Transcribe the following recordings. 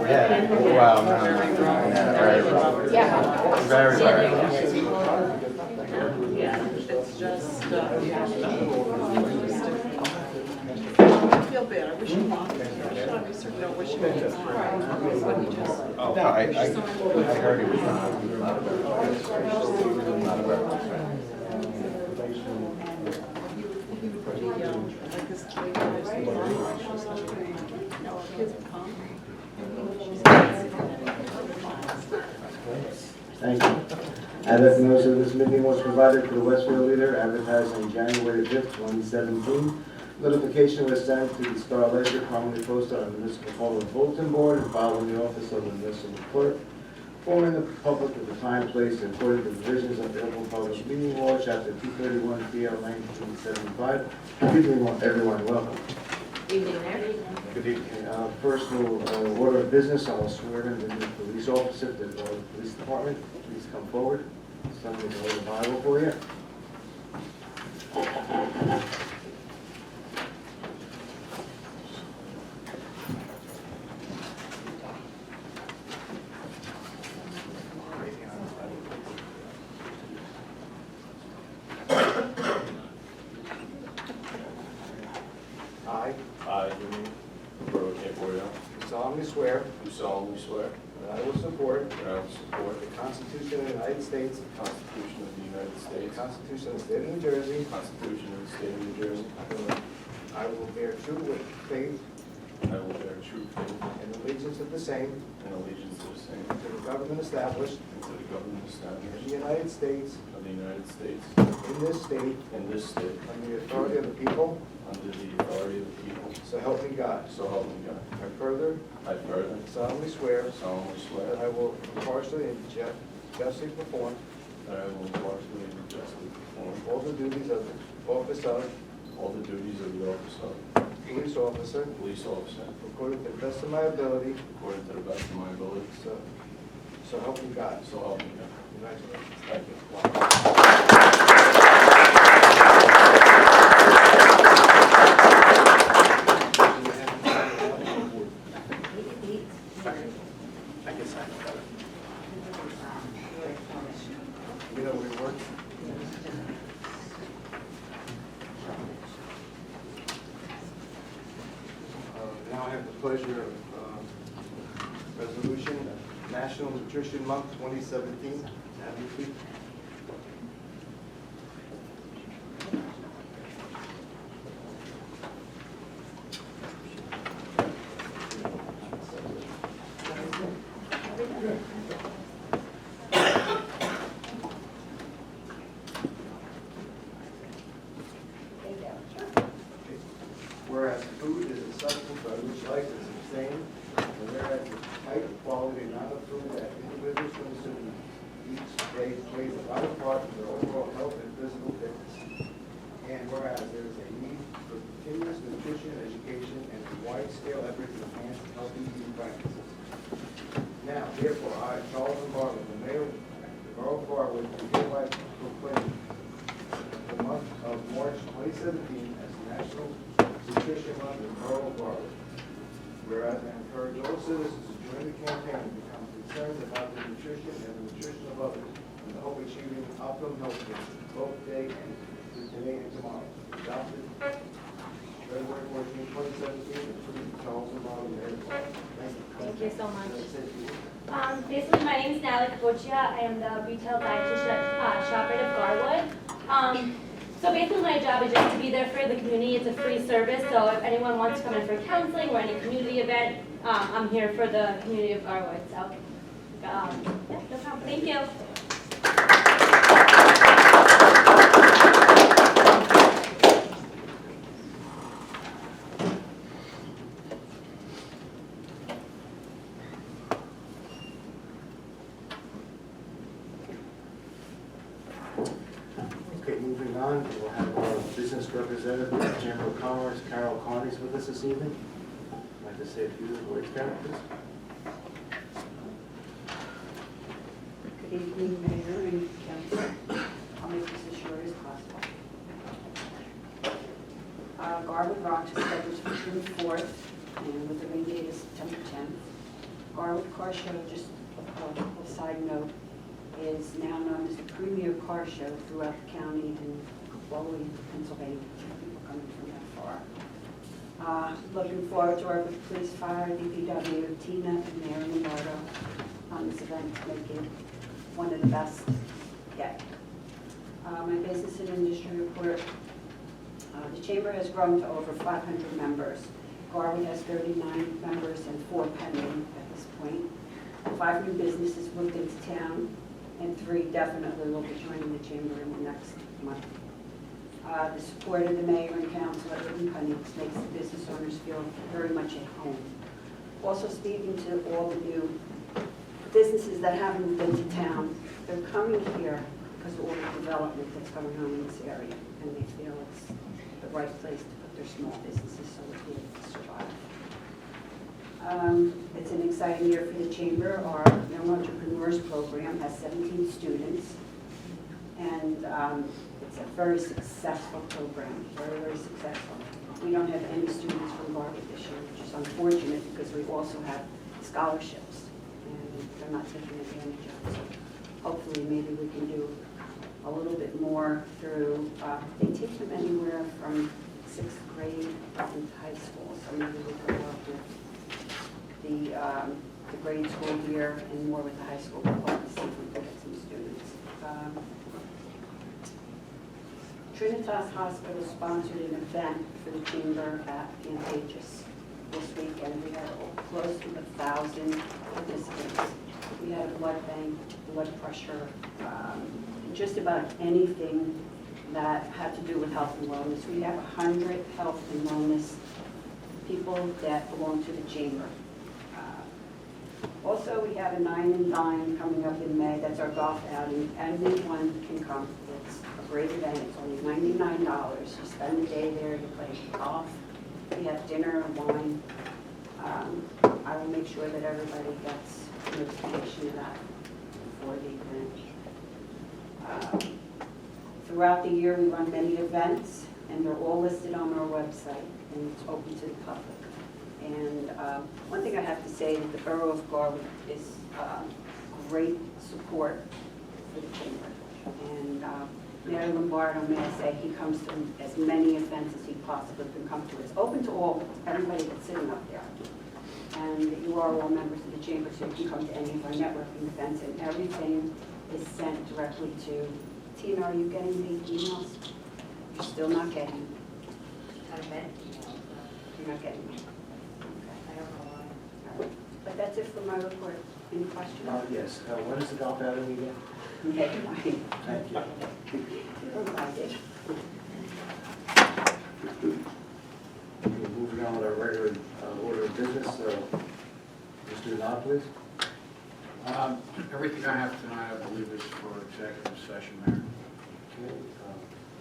Yeah. Wow. Very, very rough. Yeah, it's just, I feel bad, I wish him luck. I certainly don't wish him any harm. But he just, No, I heard he was not like this lady lives in Florida, she's like, you know, our kids would come. Thank you. Address notice of this meeting was provided to the Westfield Leader, advertised on January 5th, 2017. Notification was sent to the Star Ledger, commonly posted on the municipal hall bulletin board and filed in the office of the municipal clerk, informing the public of the time, place, and according to the provisions of the Open Public Meeting Law, Chapter 231, PL 1975. Good evening, everyone. Welcome. Evening, Mayor. Good evening. First, order of business, I will swear in the new police officer to the police department. Please come forward. Somebody will hold the Bible for you. I, Jimmy Road Camporio, Solemnly swear do solemnly swear that I will support that I will support the Constitution of the United States, the Constitution of the United the States, Constitution of the State of New Jersey. the Constitution of the State of New Jersey, I will bear true faith and I will bear true faith and allegiance of the same and allegiance to the same, to the government established and to the government in established the United States, of the United States, in this state, in this state, under the authority of the people, under the authority of the people, so help me God. so help me God. I further I further solemnly swear solemnly that swear I will impartially and justly perform that I will impartially and justly perform all the duties of the office of all the duties of the office of police officer police officer according to the best of my ability, according to the best of my ability, so help me God. so help me God. Congratulations. Thank you. I guess you know where it works? Now I have the pleasure of resolution, National Nutrition Month 2017. Abby, please. Whereas food is a substance by which life is sustained, and whereas the type, quality, and amount of food that individuals consume each day plays a vital part in their overall health and physical fitness. And whereas there is a need for continuous nutrition education and a wide-scale effort to enhance healthy eating practices. Now, therefore, I, Charles Bartlett, the mayor of the Borough of Garwood, do hereby proclaim the month of March 2017 as National Nutrition Month in Borough of Garwood. Whereas I encourage all citizens to join the campaign and become concerned about the nutrition and the nutrition of others, in the hope of achieving optimum health care both today and tomorrow. Adopted February 14, 2017, approved Charles Bartlett, Mayor of Garwood. Thank you. Thank you so much. That's it. Basically, my name is Natalie Kapochia. I am the retail dietitian at ShopRite of Garwood. So basically, my job is just to be there for the community. It's a free service, so if anyone wants to come in for counseling or any community event, I'm here for the community of Garwood. So, yeah, no problem. Thank you. Okay, moving on, we'll have our business representative, of the Chamber of Commerce, Carol Carney's with us this evening. I'd like to say a few words, Carol, please. Good evening, Mayor and Council. I'll make this as short as possible. Garwood Rock is scheduled for June 4th, and with the rain date is September 10th. Garwood Car Show, just a side note, is now known as the premier car show throughout the county and globally, Pennsylvania, people coming from that far. Looking forward to work with police, fire, DPW, Tina, and Mayor Lombardo on this event to make it one of the best yet. My business and industry report. The chamber has grown to over 500 members. Garwood has 39 members and 4 pending at this point. 5 new businesses moved into town, and 3 definitely will be joining the chamber in the next month. The support of the mayor and council at Ribbon Cutting makes the business owners feel very much at home. Also speaking to all the new businesses that haven't been to town, they're coming here because of all the development that's going on in this area, and they feel it's the right place to put their small businesses so that they can survive. It's an exciting year for the chamber. Our Young Entrepreneurs Program has 17 students, and it's a very successful program, very, very successful. We don't have any students from Garwood this year, which is unfortunate because we also have scholarships, and they're not taking advantage of it. So hopefully maybe we can do a little bit more through, they take them anywhere from 6th grade into high school, so maybe we can work with the grade school here and more with the high school department to see if we can get some students. Trinitas Hospital sponsored an event for the chamber at Pantages this weekend. We had close to 1,000 participants. We had a blood bank, blood pressure, just about anything that had to do with health and wellness. We have 100 health and wellness people that belong to the chamber. Also, we have a 9 and Dine coming up in May. That's our golf outing. Anyone can come. It's a great event. It's only $99. You spend the day there, you play golf, we have dinner and wine. I will make sure that everybody gets notification of that before the event. Throughout the year, we run many events, and they're all listed on our website, and it's open to the public. And one thing I have to say that the Borough of Garwood is great support for the chamber. And Mayor Lombardo, may I say, he comes to as many events as he possibly can come to. It's open to all, everybody that's sitting up there. And you are all members of the chamber, so you can come to any of our networking events, and everything is sent directly to Tina. Are you getting the emails? You're still not getting them. You're not getting them. I don't know why. All right. But that's it for my report. Any questions? Yes, when is the golf outing again? Okay, fine. Thank you. Provided. Okay, moving on with our regular order of business, Mr. Dodd, please. Everything I have tonight, I believe, is for executive session, Mayor. Okay,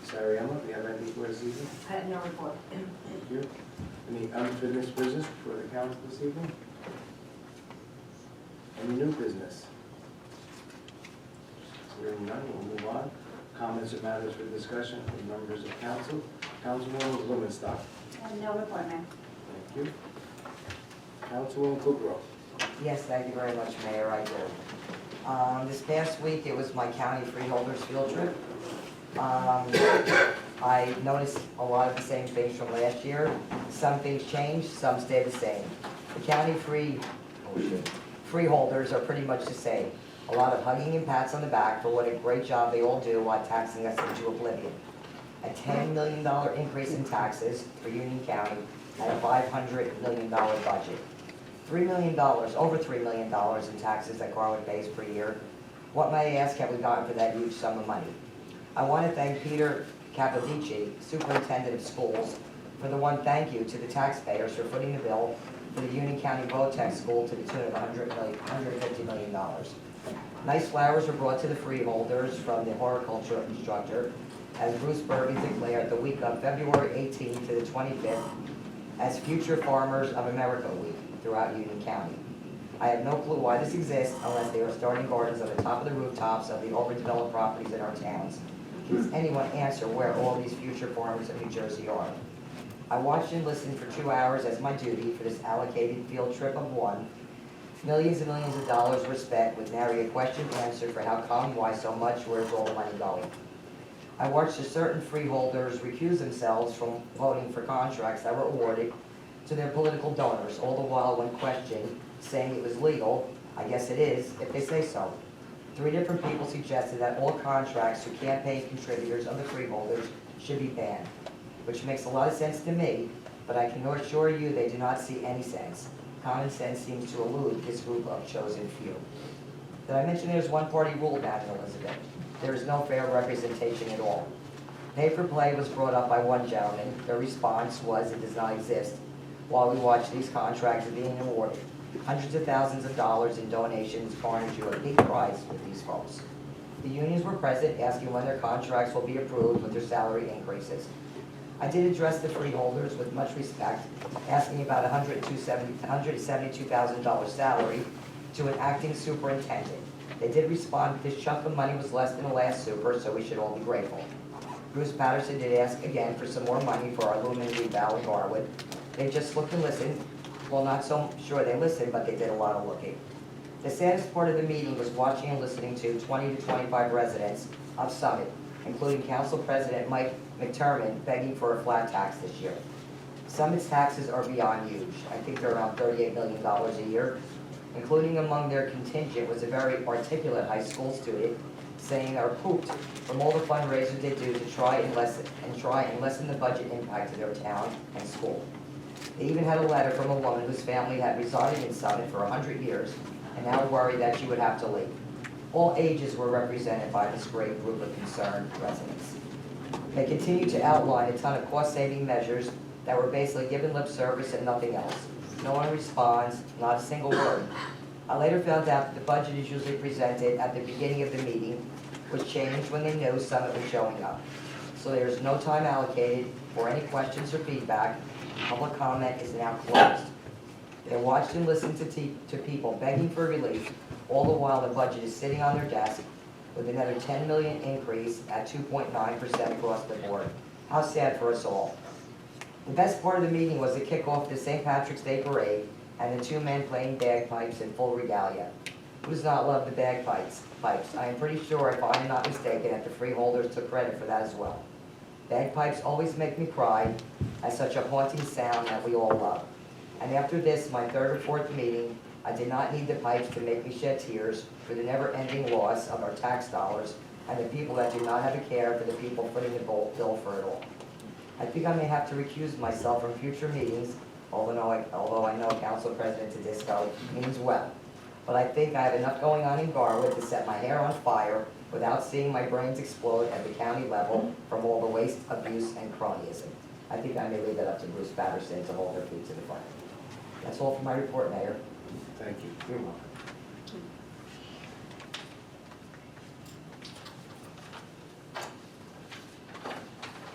Ms. Ariella, do you have anything for this evening? I have no report. Thank you. Any unfinished business for the council this evening? Any new business? Hearing none, we'll move on. Comments or matters for discussion from members of council. Councilwoman Blumenstock. I have no report, Mayor. Thank you. Councilwoman Kukrow. Yes, thank you very much, Mayor, I do. This past week, it was my county freeholders field trip. I noticed a lot of the same things from last year. Some things changed, some stay the same. The county freeholders are pretty much the same. A lot of hugging and pats on the back for what a great job they all do while taxing us into oblivion. A $10 million increase in taxes for Union County and a $500 million budget. $3 million, over $3 million in taxes that Garwood pays per year. What, may I ask, have we gotten for that huge sum of money? I want to thank Peter Capodici, Superintendent of Schools, for the one thank you to the taxpayers for footing the bill for the Union County Vo-Tech School to the tune of $150 million. Nice flowers were brought to the freeholders from the horticulture instructor, as Bruce Bergen declared the week of February 18th to the 25th as Future Farmers of America Week throughout Union County. I have no clue why this exists unless they are starting gardens on the top of the rooftops of the overdeveloped properties in our towns. Can anyone answer where all these future farmers of New Jersey are? I watched and listened for 2 hours as my duty for this allocated field trip of one. Millions and millions of dollars were spent with nary a question answered for how come, why so much, where's all the money going? I watched a certain freeholders recuse themselves from voting for contracts that were awarded to their political donors, all the while when questioned, saying it was legal, I guess it is, if they say so. 3 different people suggested that all contracts to campaign contributors of the freeholders should be banned, which makes a lot of sense to me, but I can assure you they do not see any sense. Common sense seems to elude this group of chosen few. Did I mention there's one-party rule now in Elizabeth? There is no fair representation at all. Pay for play was brought up by one gentleman. Their response was it does not exist while we watch these contracts being awarded. Hundreds of thousands of dollars in donations garnered you a big prize with these folks. The unions were present asking when their contracts will be approved with their salary increases. I did address the freeholders with much respect, asking about $172,000 salary to an acting superintendent. They did respond that this chunk of money was less than the last super, so we should all be grateful. Bruce Patterson did ask again for some more money for our lumen reval in Garwood. They just looked and listened. Well, not so sure they listened, but they did a lot of looking. The saddest part of the meeting was watching and listening to 20 to 25 residents of Summit, including Council President Mike McTermott, begging for a flat tax this year. Summit's taxes are beyond huge. I think they're around $38 million a year. Including among their contingent was a very articulate high school student saying they're pooped from all the fundraisers they do to try and lessen the budget impact of their town and school. They even had a letter from a woman whose family had resided in Summit for 100 years and now worried that she would have to leave. All ages were represented by this great group of concerned residents. They continue to outline a ton of cost-saving measures that were basically given lip service and nothing else. No one responds, not a single word. I later found out that the budget is usually presented at the beginning of the meeting, which changed when they knew Summit was showing up. So there's no time allocated for any questions or feedback. Public comment is now closed. They watched and listened to people begging for relief, all the while the budget is sitting on their desk with another $10 million increase at 2.9% across the board. How sad for us all. The best part of the meeting was the kickoff to St. Patrick's Day Parade and the 2 men playing bagpipes in full regalia. Who does not love the bagpipes? I am pretty sure, if I am not mistaken, that the freeholders took credit for that as well. Bagpipes always make me cry as such a haunting sound that we all love. And after this, my 3rd or 4th meeting, I did not need the pipes to make me shed tears for the never-ending loss of our tax dollars and the people that do not have a care for the people footing the bill for it all. I think I may have to recuse myself from future meetings, although I know Council President Tedisco means well. But I think I have enough going on in Garwood to set my hair on fire without seeing my brains explode at the county level from all the waste, abuse, and cronyism. I think I may leave that up to Bruce Patterson to hold their feet to the fire. That's all for my report, Mayor. Thank you. You're welcome.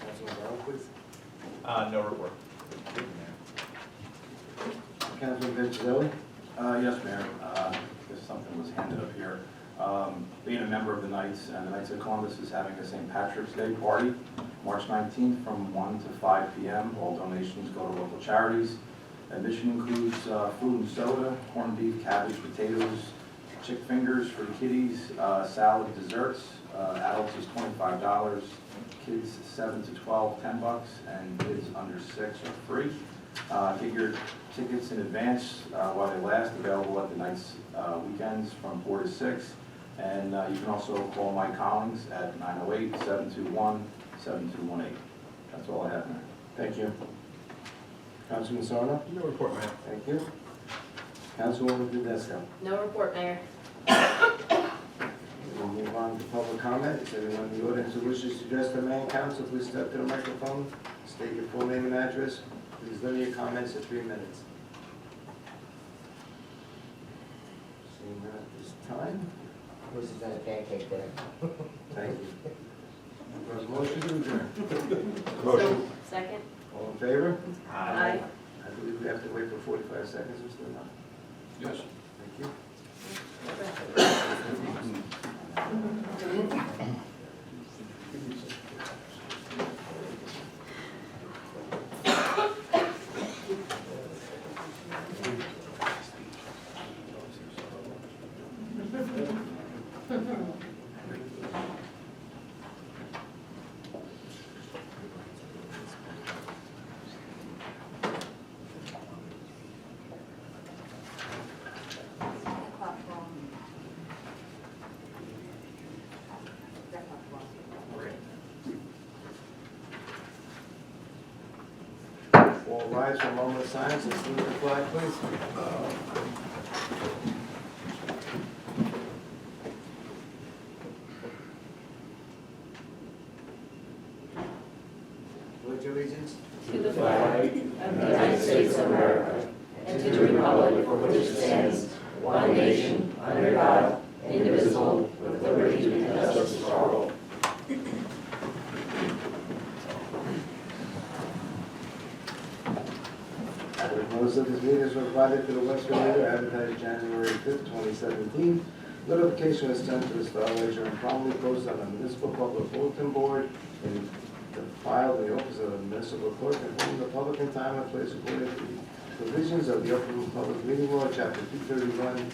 Councilman Brown, please. No report. Councilman Vincenzelli. Yes, Mayor. Guess something was handed up here. Being a member of the Knights, and the Knights of Columbus is having a St. Patrick's Day party, March 19th from 1 to 5 p.m. All donations go to local charities. Admission includes food and soda, corned beef, cabbage, potatoes, chick fingers for the kiddies, salad, desserts. Adults is $25, kids 7 to 12, $10, and kids under 6 are free. Get your tickets in advance while they last, available at the Knights weekends from 4 to 6. And you can also call Mike Collins at 908-721-7218. That's all I have, Mayor. Thank you. Councilman Sarno. No report, man. Thank you. Councilwoman Tedesco. No report, Mayor. We'll move on to public comment. Is anyone in the audience who wishes to address the main council, please step to the microphone, state your full name and address. Please limit your comments to 3 minutes. Seeing none at this time, Bruce is at a pancake dinner. thank you. Motion to adjourn. Motion. Second? All in favor? Aye. I believe we have to wait for 45 seconds, Mr. Knapp. Yes. Thank you. All rise for a moment of silence and salute the flag, please. Pledge allegiance. To the flag of the United States of America and to the republic for which it stands, one nation, under God, indivisible, with liberty and justice for all. Notice of this meeting is provided to the Westfield Leader, advertised January 5th, 2017. Notification was sent to the Star Ledger and promptly posted on the municipal public bulletin board and filed in the office of the municipal clerk, informing the public in time and place according to the provisions of the Open Public Meeting Law, Chapter 231,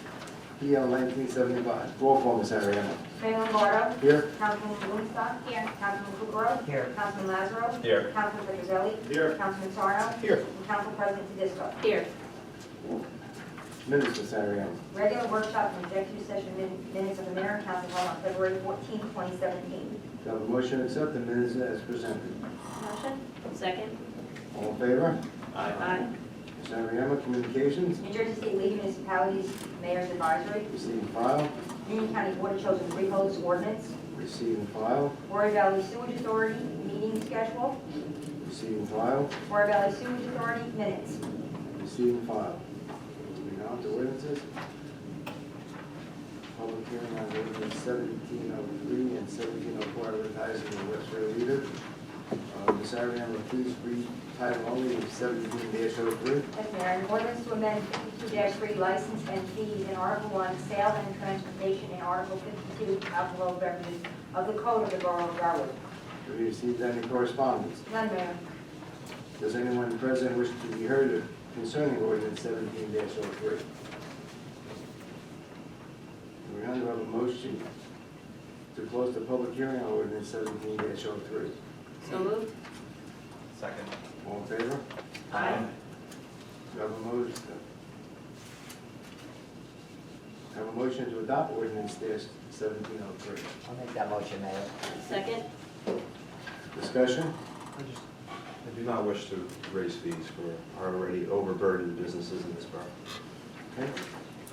PL 1975. Roll call, Ms. Ariano. Mayor Lombardo. Here. Councilman Blumenstock. Here. Councilman Kukrow. Here. Councilman Lazaro. Here. Councilman Petrozelli. Here. Councilman Sarno. Here. And Council President Tedisco. Here. Minutes, Ms. Ariano. Regular workshop and executive session minutes of the mayor and council held on February 14, 2017. Do I have a motion to accept the minutes as presented? Motion? Second? All in favor? Aye. Ms. Ariano, communications. New Jersey State League of Municipalities Mayor's Advisory. Receive and file. Union County Board of Chosen Freeholders Ordinance. Receive and file. Warrior Valley Sewage Authority meeting schedule. Receive and file. Warrior Valley Sewage Authority minutes. Receive and file. Moving on to ordinances. Public hearing on ordinance 1703 and 1704 advertising in the Westfield Leader. Ms. Ariano, please read title only of 17-03. Yes, Mayor, an ordinance to amend 52-3 license and fees in Article 1, sale and transportation in Article 52, alcohol beverages of the Code of the Borough of Garwood. Have you received any correspondence? None, Mayor. Does anyone present wish to be heard concerning ordinance 17-03? We only have a motion to close the public hearing on ordinance 17-03. So moved? Second. All in favor? Aye. Do you have a motion? Have a motion to adopt ordinance 1703. I'll make that motion, Mayor. Second? Discussion? I do not wish to raise fees for our already overburdened businesses in this borough. Okay.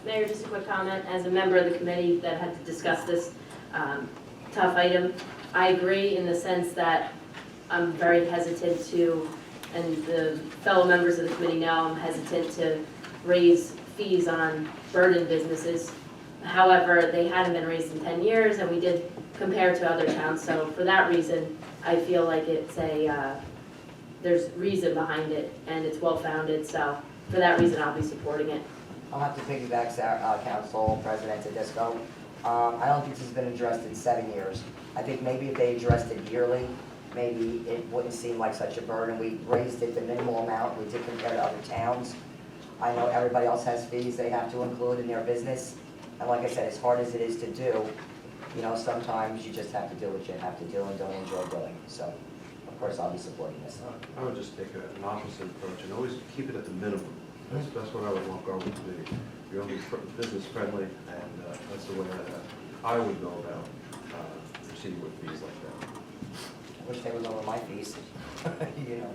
Mayor, just a quick comment. As a member of the committee that had to discuss this tough item, I agree in the sense that I'm very hesitant to, and the fellow members of the committee know I'm hesitant to raise fees on burdened businesses. However, they hadn't been raised in 10 years, and we did compare to other towns. So for that reason, I feel like it's there's reason behind it, and it's well-founded. So for that reason, I'll be supporting it. I'll have to piggyback Council President Tedisco. I don't think this has been addressed in 7 years. I think maybe if they addressed it yearly, maybe it wouldn't seem like such a burden. We raised it the minimal amount we did compare to other towns. I know everybody else has fees they have to include in their business. And like I said, as hard as it is to do, you know, sometimes you just have to do what you have to do and don't enjoy doing. So, of course, I'll be supporting this. I would just take an opposite approach and always keep it at the minimum. That's what I would want Garwood to be. You're only business friendly, and that's the way that I would go about proceeding with fees like that. I wish they would lower my fees, you know.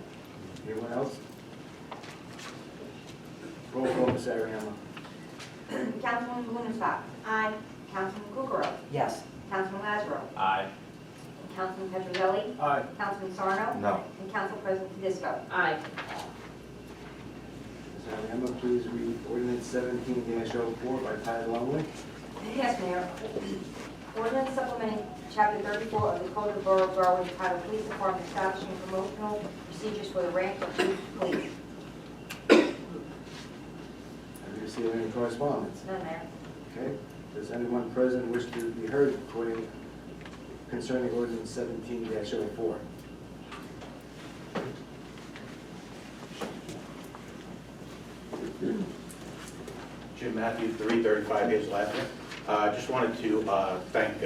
Anyone else? Roll call, Ms. Ariano. Councilman Blumenstock. Aye. Councilman Kukrow. Yes. Councilman Lazaro. Aye. Councilman Petrozelli. Aye. Councilman Sarno. No. And Council President Tedisco. Aye. Ms. Ariano, please read ordinance 17-04 by title only. Yes, Mayor. Ordinance supplementing Chapter 34 of the Code of the Borough of Garwood entitled Police Department Establishing Promotional Procedures for the Rank of Chief of Police. Have you received any correspondence? None, Mayor. Okay. Does anyone present wish to be heard concerning ordinance 17-04? Jim Matthews, 335 Hazel Avenue. Just wanted to thank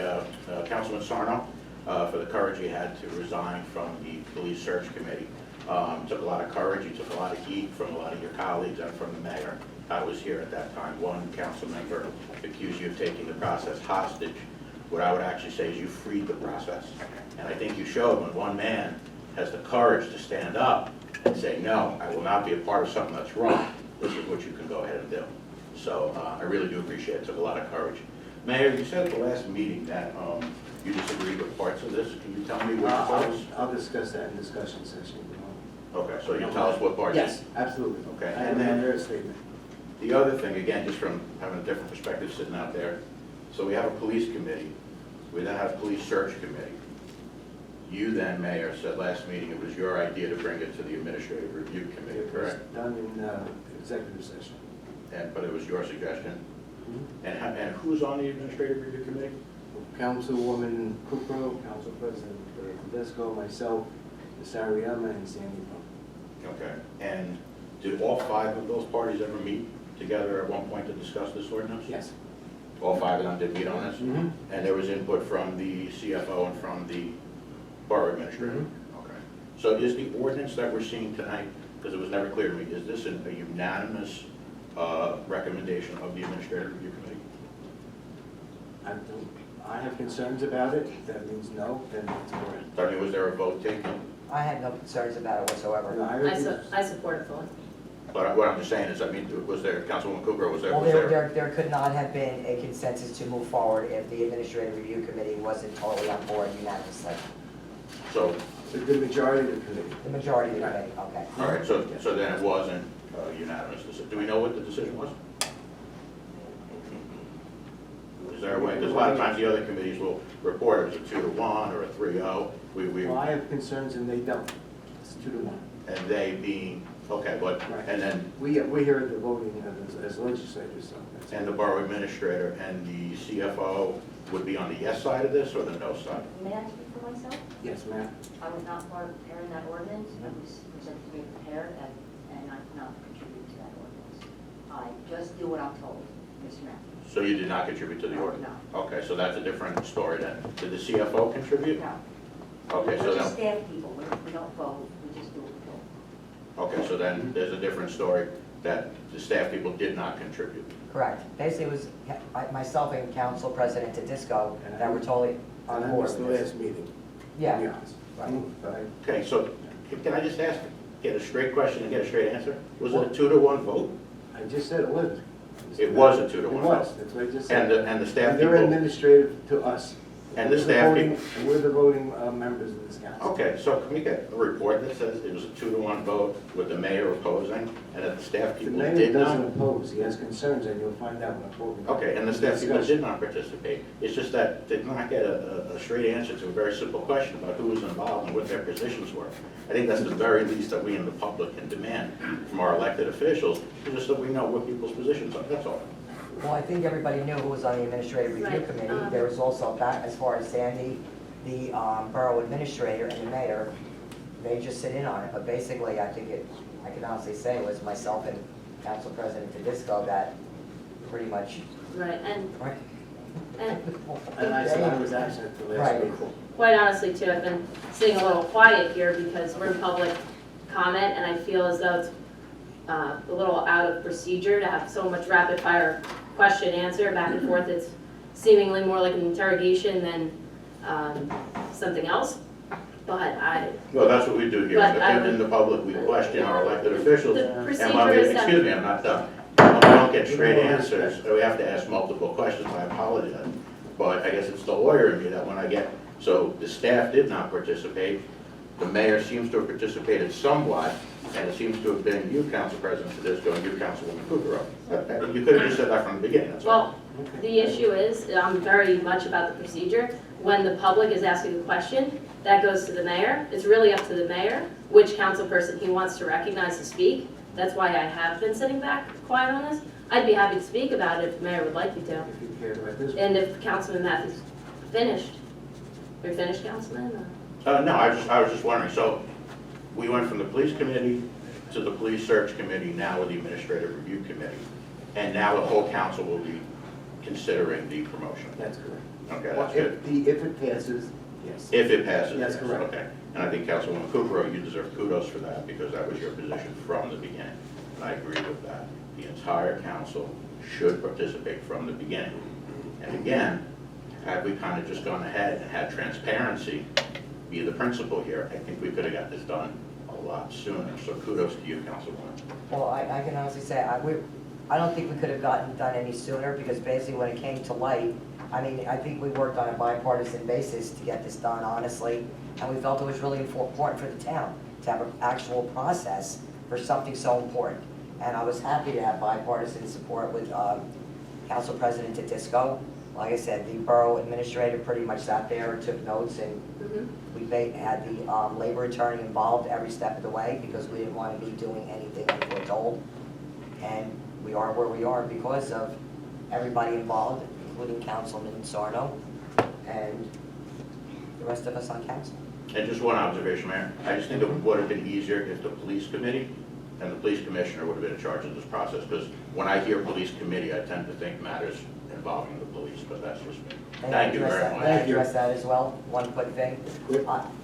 Councilman Sarno for the courage he had to resign from the police search committee. Took a lot of courage, he took a lot of heat from a lot of your colleagues and from the mayor. I was here at that time. One council member accused you of taking the process hostage. What I would actually say is you freed the process. And I think you showed when one man has the courage to stand up and say, no, I will not be a part of something that's wrong, this is what you can go ahead and do. So I really do appreciate it. It took a lot of courage. Mayor, you said at the last meeting that you disagreed with parts of this. Can you tell me what parts? I'll discuss that in discussion session. Okay, so you'll tell us what parts? Yes, absolutely. Okay, I and have then their statement. the other thing, again, just from having a different perspective sitting out there, so we have a police committee, we then have a police search committee. You then, Mayor, said last meeting it was your idea to bring it to the administrative review committee, It was correct? done in executive session. But it was your suggestion? And who's on the administrative review committee? Councilwoman Kukrow, Council President Tedesco, myself, Ms. Ariema, and Sandy Bum. Okay, and did all 5 of those parties ever meet together at one point to discuss this ordinance? Yes. All 5 of them did meet on this? Mm-hmm. And there was input from the CFO and from the borough administrator? Okay. So is the ordinance that we're seeing tonight, because it was never clear to me, is this a unanimous recommendation of the administrative review committee? I have concerns about it. If that means no, then it's correct. Tony, was there a vote taken? I had no concerns about it whatsoever. No, I support it fully. But what I'm just saying is, I mean, was there, Councilwoman Cooper, was there? Well, was there could not have been a consensus to move forward if the Administrative Review Committee wasn't totally on board unanimously. So, The majority of the committee. The majority of the committee, okay. all right, so then it wasn't unanimous. Do we know what the decision was? Is there a way, because a lot of times the other committees will report it was a 2-1 or a 3-0. Well, I have concerns and they don't. It's 2-1. And they being, okay, but, Right. and then, We hear the voting as legislators, so. that's- and the borough administrator and the CFO would be on the yes side of this or the no side? May I speak for myself? Yes, ma'am. I was not part of preparing that ordinance. It was presented to me prepared, and I did not contribute to that ordinance. I just do what I'm told, Mr. Mayor. So you did not contribute to the No, ordinance? Okay, so that's a different story then. Did the CFO contribute? No. Okay, so We're just then, staff people. We don't vote. We just do what we're told. okay, so then there's a different story that the staff people did not contribute. Correct. Basically, it was myself and Council President Tedesco that were totally on And I board missed the with this. last meeting, to be Yeah, honest. right. But Okay, so can I just ask, get a straight question and get a straight answer? Was it a 2-1 vote? I just said it was. It was a 2-1 It vote. was, that's what I just said. And the staff And they're people? administrative to us. And the We're staff voting- people? and We're the voting members of this council. Okay, so can we get a report that says it was a 2-1 vote with the mayor opposing and that the staff The people mayor did doesn't not? oppose, he has concerns, and you'll find out when I'm voting. Okay, and the staff people did not participate. It's just that did not get a straight answer to a very simple question about who was involved and what their positions were. I think that's the very least that we in the public can demand from our elected officials, just so we know what people's positions are, that's all. Well, I think everybody knew who was on the Administrative Review Right, Committee. There was also, that as far as Sandy, the Borough Administrator and the Mayor, they just sit in on it. But basically, I think I can honestly say it was myself and Council President Tedesco that pretty much. Right, and And I was absent at the last Right. meeting. quite honestly too, I've been sitting a little quiet here because we're in public comment and I feel as though it's a little out of procedure to have so much rapid fire question answer back and forth. It's seemingly more like an interrogation than something else, but Well, that's what we do here. But I In the public, we question our elected officials. The And procedure when we, is excuse me, I'm not done. When we don't get straight answers, we have to ask multiple questions, I apologize. But I guess it's the lawyer in me that when I get, so the staff did not participate. The mayor seems to have participated somewhat, and it seems to have been you, Council President Tedesco, and you, Councilwoman Kukrow. You could have just said that from the beginning, that's all. well, the issue is, I'm very much about the procedure. When the public is asking a question, that goes to the mayor. It's really up to the mayor, which council person he wants to recognize to speak. That's why I have been sitting back quiet on this. I'd be happy to speak about it if the mayor would like me to. If you cared about this. And if Councilman Matthews finished. You're finished, Councilman? No, I was just wondering, so we went from the police committee to the police search committee, now with the administrative review committee. And now the whole council will be considering the promotion. That's correct. Okay, Well, that's good. if it passes, yes. If it passes. That's yes, correct. Okay. And I think Councilwoman Cooper, you deserve kudos for that because that was your position from the beginning. And I agree with that. The entire council should participate from the beginning. And again, had we kind of just gone ahead and had transparency be the principle here, I think we could have got this done a a lot sooner, so kudos to you, Councilwoman. Well, I can honestly say, I don't think we could have done any sooner, because basically when it came to light, I mean, I think we worked on a bipartisan basis to get this done, honestly, and we felt it was really important for the town to have an actual process for something so important. And I was happy to have bipartisan support with Council President Tedisco. Like I said, the borough administrator pretty much sat there and took notes, and we had the labor attorney involved every step of the way, because we didn't want to be doing anything like we're told. And we are where we are because of everybody involved, including Councilman Sarno and the rest of us on council. And just one observation, Mayor. I just think it would have been easier if the police committee and the police commissioner would have been in charge of this process, because when I hear police committee, I tend to think matters involving the police, but that's just me. Thank you very much. Can I address that as well? One quick thing.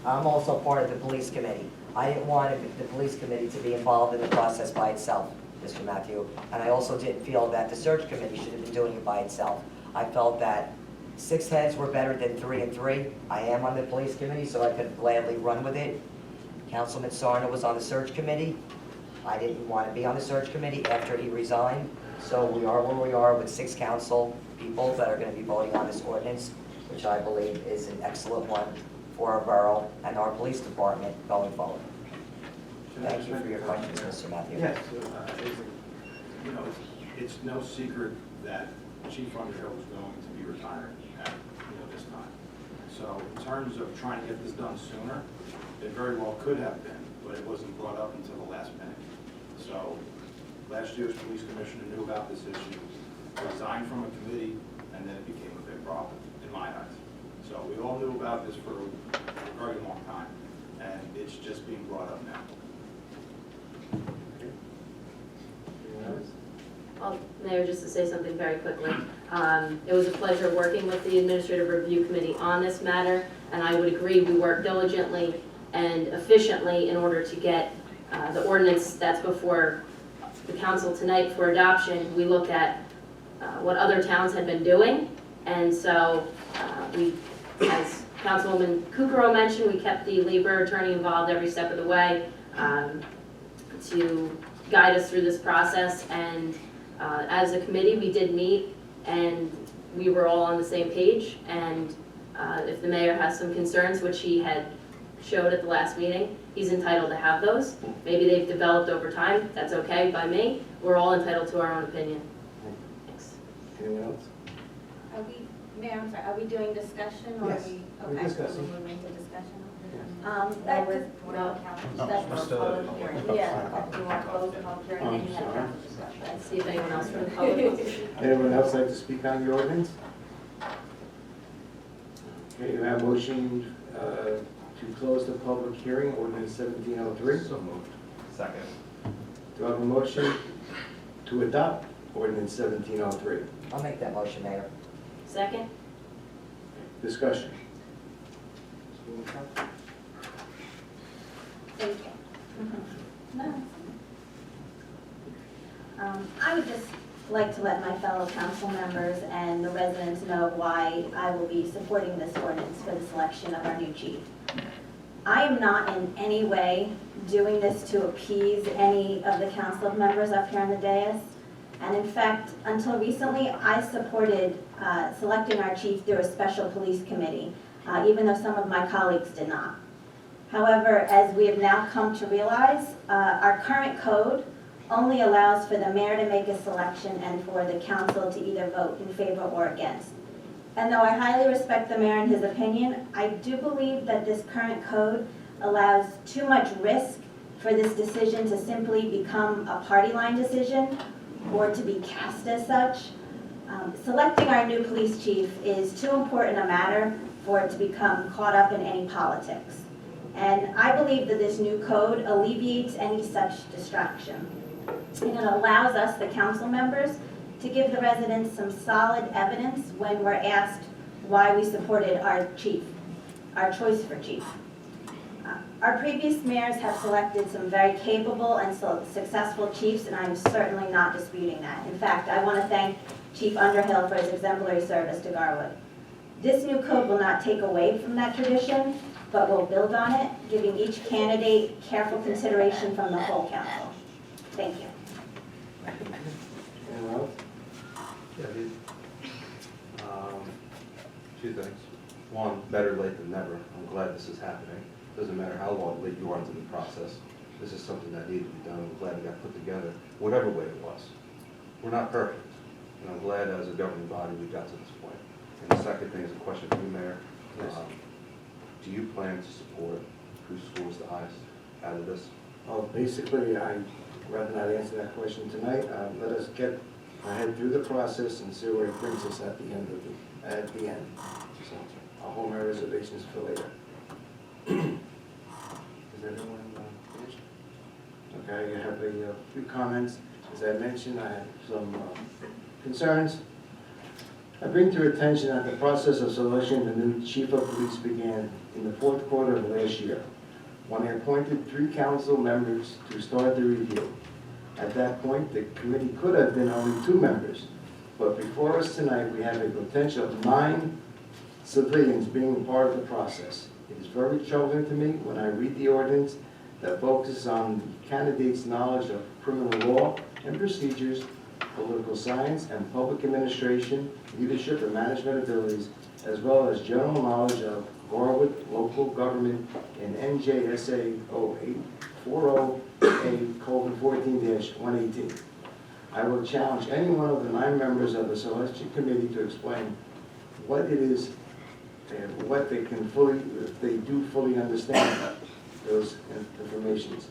I'm also part of the police committee. I didn't want the police committee to be involved in the process by itself, Mr. Matthew. And I also didn't feel that the search committee should have been doing it by itself. I felt that 6 heads were better than 3 and 3. I am on the police committee, so I could gladly run with it. Councilman Sarno was on the search committee. I didn't want to be on the search committee after he resigned. So we are where we are with 6 council people that are going to be voting on this ordinance, which I believe is an excellent one for our borough and our police department going forward. Thank you for your questions, Mr. Matthew. Yes, you know, it's no secret that Chief Underhill is going to be retiring at, this time. So in terms of trying to get this done sooner, it very well could have been, but it wasn't brought up until the last minute. So last year's police commissioner knew about this issue, resigned from a committee, and then it became a big problem in my eyes. So we all knew about this for a very long time, and it's just being brought up now. Mayor, just to say something very quickly. It was a pleasure working with the Administrative Review Committee on this matter, and I would agree we worked diligently and efficiently in order to get the ordinance that's before the council tonight for adoption. We looked at what other towns had been doing, and so we, as Councilwoman Kukrow mentioned, we kept the labor attorney involved every step of the way to guide us through this process. And as a committee, we did meet, and we were all on the same page. And if the mayor has some concerns, which he had showed at the last meeting, he's entitled to have those. Maybe they've developed over time. That's okay by me. We're all entitled to our own opinion. Thanks. Anyone else? Are we, Mayor, I'm sorry, are we doing discussion or Yes, are we? we're Okay, discussing. so we're moving to discussion. No, That we're, could, no, that's for public hearing. yeah, do you want to close the public hearing and then you have council discussion? Let's see if anyone else from the public wants to speak. Anyone else like to speak on the ordinance? Okay, you have a motion to close the public hearing, ordinance 1703. So moved. Second. Do I have a motion to adopt ordinance 1703? I'll make that motion, Mayor. Second? Discussion. Thank you. No. I would just like to let my fellow council members and the residents know why I will be supporting this ordinance for the selection of our new chief. I am not in any way doing this to appease any of the council members up here on the dais. And in fact, until recently, I supported selecting our chief through a special police committee, even though some of my colleagues did not. However, as we have now come to realize, our current code only allows for the mayor to make a selection and for the council to either vote in favor or against. And though I highly respect the mayor and his opinion, I do believe that this current code allows too much risk for this decision to simply become a party line decision or to be cast as such. Selecting our new police chief is too important a matter for it to become caught up in any politics. And I believe that this new code alleviates any such distraction. And it allows us, the council members, to give the residents some solid evidence when we're asked why we supported our chief, our choice for chief. Our previous mayors have selected some very capable and successful chiefs, and I'm certainly not disputing that. In fact, I want to thank Chief Underhill for his exemplary service to Garwood. This new code will not take away from that tradition, but will build on it, giving each candidate careful consideration from the whole council. Thank you. Anyone else? Yeah, two things. One, better late than never. I'm glad this is happening. Doesn't matter how long late you are into the process. This is something that needed to be done. I'm glad it got put together, whatever way it was. We're not perfect, and I'm glad as a governing body we got to this point. And the second thing is a question for you, Mayor. Do you plan to support who scores the highest out of this? Well, basically, I'd rather not answer that question tonight. Let us get our head through the process and see where it brings us at the end. So I'll hold my reservations for later. Is everyone finished? Okay, I have a few comments. As I mentioned, I have some concerns. I bring to your attention that the process of selecting the new chief of police began in the fourth quarter of last year, when I appointed 3 council members to start the review. At that point, the committee could have been only 2 members, but before us tonight, we have a potential of 9 civilians being part of the process. It is very troubling to me when I read the ordinance that focuses on the candidate's knowledge of criminal law and procedures, political science and public administration, leadership and management abilities, as well as general knowledge of Garwood local government and NJSA 0840A:14-118. I will challenge any one of the 9 members of the selection committee to explain what it is and what they can fully, if they do fully understand those informations.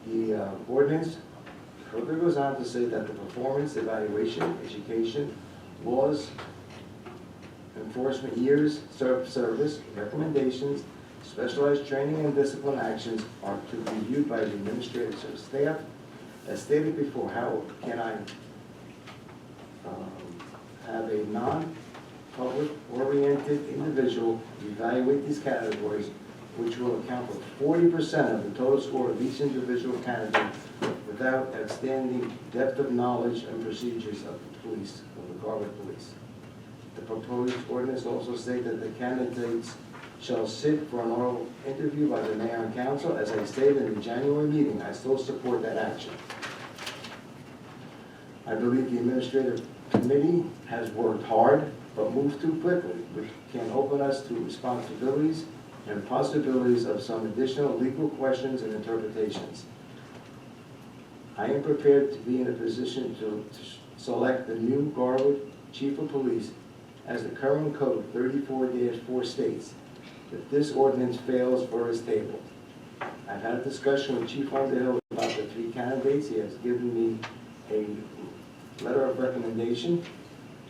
The ordinance further goes on to say that the performance, evaluation, education, laws, enforcement years, service, recommendations, specialized training and discipline actions are to be reviewed by the administrative staff. As stated before, how can I have a non-public oriented individual evaluate these categories, which will account for 40% of the total score of each individual candidate without outstanding depth of knowledge and procedures of the police, of the Garwood Police. The proposed ordinance also states that the candidates shall sit for an oral interview by the mayor and council. As I stated in the January meeting, I still support that action. I believe the administrative committee has worked hard, but moved too quickly, which can open us to responsibilities and possibilities of some additional legal questions and interpretations. I am prepared to be in a position to select the new Garwood Chief of Police as the current code 34-4 states. If this ordinance fails or is tabled, I've had a discussion with Chief Underhill about the 3 candidates. He has given me a letter of recommendation.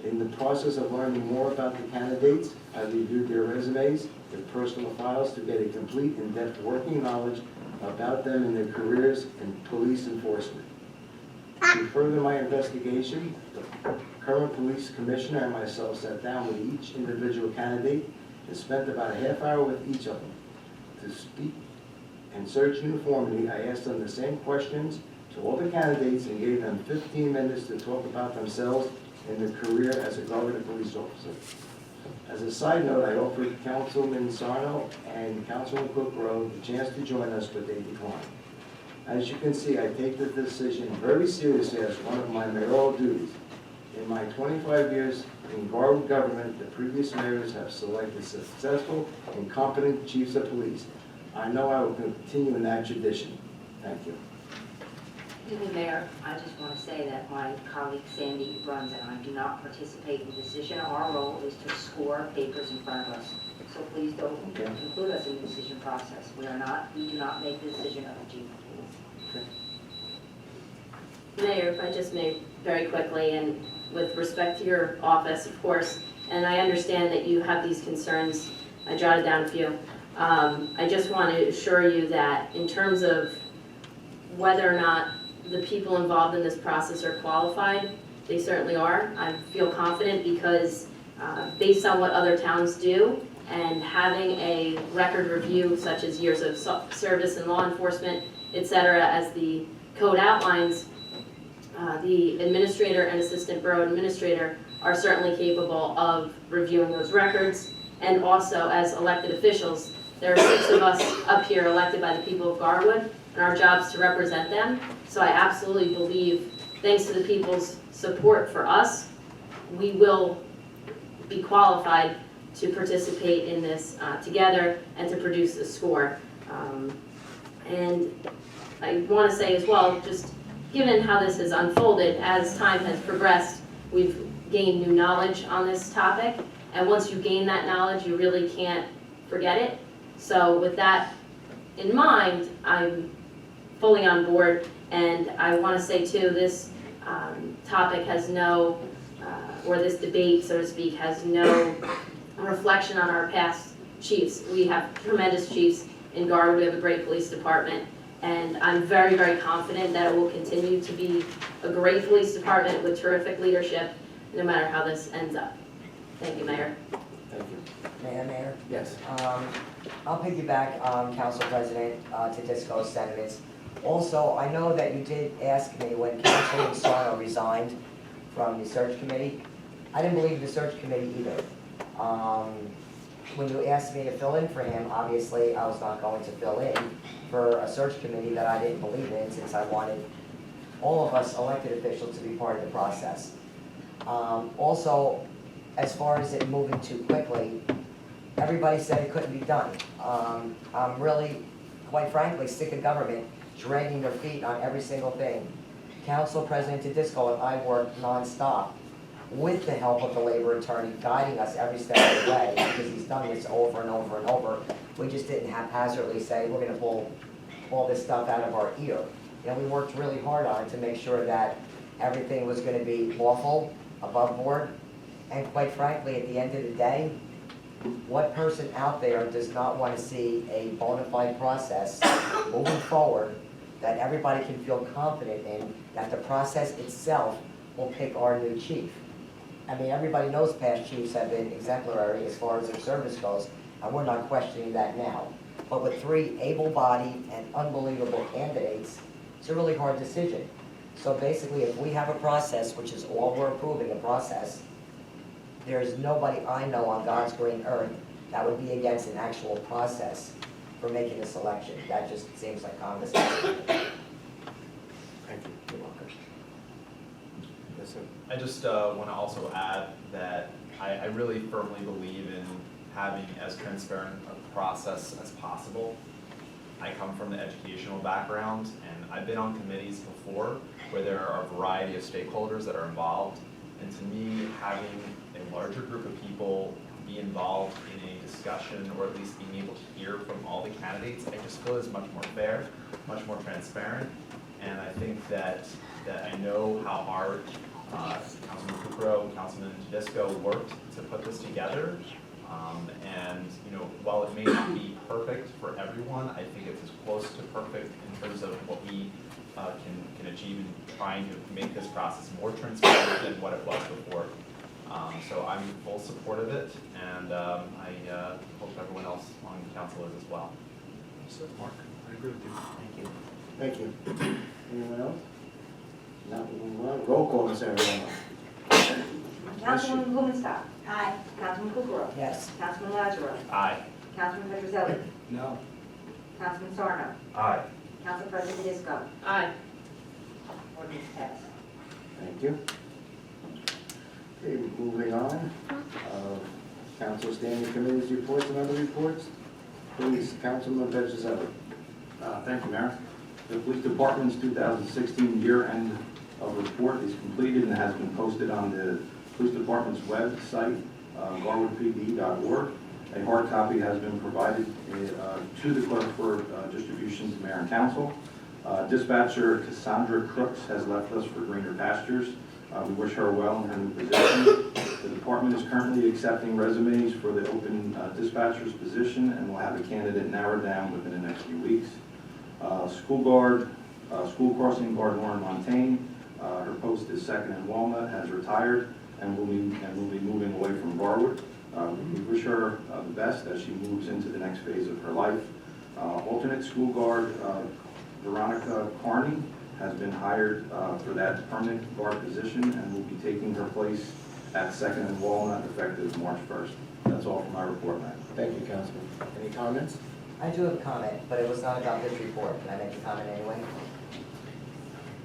In the process of learning more about the candidates, I reviewed their resumes, their personal files to get a complete in-depth working knowledge about them and their careers in police enforcement. To further my investigation, the current police commissioner and myself sat down with each individual candidate and spent about a half hour with each of them. To speak and search uniformity, I asked them the same questions to all the candidates and gave them 15 minutes to talk about themselves and their career as a Garwood police officer. As a side note, I offered Councilman Sarno and Councilman Cook Rowe the chance to join us, but they declined. As you can see, I take the decision very seriously as one of my mayoral duties. In my 25 years in Garwood government, the previous mayors have selected successful and competent chiefs of police. I know I will continue in that tradition. Thank you. Excuse me, Mayor, I just want to say that my colleague Sandy runs and I do not participate in the decision. Our role is to score papers in front of us. So please don't include us in the decision process. We do not make the decision of the chief of police. Mayor, if I just may very quickly, and with respect to your office, of course, and I understand that you have these concerns, I jotted down a few. I just want to assure you that in terms of whether or not the people involved in this process are qualified, they certainly are. I feel confident because based on what other towns do and having a record review such as years of service in law enforcement, et cetera, as the code outlines, the administrator and assistant borough administrator are certainly capable of reviewing those records. And also, as elected officials, there are 6 of us up here elected by the people of Garwood, and our job is to represent them. So I absolutely believe, thanks to the people's support for us, we will be qualified to participate in this together and to produce a score. And I want to say as well, just given how this has unfolded, as time has progressed, we've gained new knowledge on this topic. And once you gain that knowledge, you really can't forget it. So with that in mind, I'm fully on board. And I want to say too, this topic has no, or this debate, so to speak, has no reflection on our past chiefs. We have tremendous chiefs in Garwood. We have a great police department. And I'm very, very confident that it will continue to be a great police department with terrific leadership, no matter how this ends up. Thank you, Mayor. Thank you. Mayor? Yes. I'll piggyback Council President Tedisco's sentiments. Also, I know that you did ask me when Councilman Sarno resigned from the search committee. I didn't believe the search committee either. When you asked me to fill in for him, obviously I was not going to fill in for a search committee that I didn't believe in, since I wanted all of us elected officials to be part of the process. Also, as far as it moving too quickly, everybody said it couldn't be done. I'm really, quite frankly, sick of government dragging their feet on every single thing. Council President Tedisco and I worked nonstop with the help of the labor attorney, guiding us every step of the way, because he's done this over and over and over. We just didn't haphazardly say, we're gonna pull all this stuff out of our ear. You know, we worked really hard on it to make sure that everything was gonna be lawful, above board, and quite frankly, at the end of the day, what person out there does not want to see a bona fide process moving forward that everybody can feel confident in, that the process itself will pick our new chief? I mean, everybody knows past chiefs have been exemplary as far as their service goes, and we're not questioning that now. But with 3 able-bodied and unbelievable candidates, it's a really hard decision. So basically, if we have a process, which is all we're approving, a process, there's nobody I know on God's green earth that would be against an actual process for making a selection. That just seems like common sense. Thank you. You're welcome. Yes, sir. I just want to also add that I really firmly believe in having as transparent a process as possible. I come from the educational background, and I've been on committees before where there are a variety of stakeholders that are involved. And to me, having a larger group of people be involved in a discussion, or at least being able to hear from all the candidates, I just feel is much more fair, much more transparent. And I think that I know how hard Councilman Kukrow and Councilman Tedisco worked to put this together. And you know, while it may not be perfect for everyone, I think it's as close to perfect in terms of what we can achieve in trying to make this process more transparent than what it was before. So I'm in full support of it, and I hope everyone else on the council is as well. Mark, I agree with you. Thank you. Thank you. Anyone else? Not moving on. Roll call, Ms. Ariano. Councilwoman Blumenstock. Aye. Councilman Kukrow. Yes. Councilman Lazaro. Aye. Councilman Petrozelli. No. Councilman Sarno. Aye. Council President Tedisco. Aye. Ordinance passed. Thank you. Okay, moving on. Council standing committees reports and other reports. Please, Councilman Petrozelli. Thank you, Mayor. The Police Department's 2016 year-end report is completed and has been posted on the Police Department's website, garwoodpd.org. A hard copy has been provided to the clerk for distribution to Mayor and Council. Dispatcher Cassandra Crooks has left us for greener pastures. We wish her well in her new position. The department is currently accepting resumes for the open dispatcher's position, and will have a candidate narrowed down within the next few weeks. School crossing guard Lauren Montaigne, her post is second in Walnut, has retired and will be moving away from Garwood. We wish her the best as she moves into the next phase of her life. Alternate school guard Veronica Carney has been hired for that permanent guard position and will be taking her place at 2nd and Walnut effective March 1st. That's all for my report, Matt. Thank you, Councilman. Any comments? I do have a comment, but it was not about this report. Can I make a comment anyway?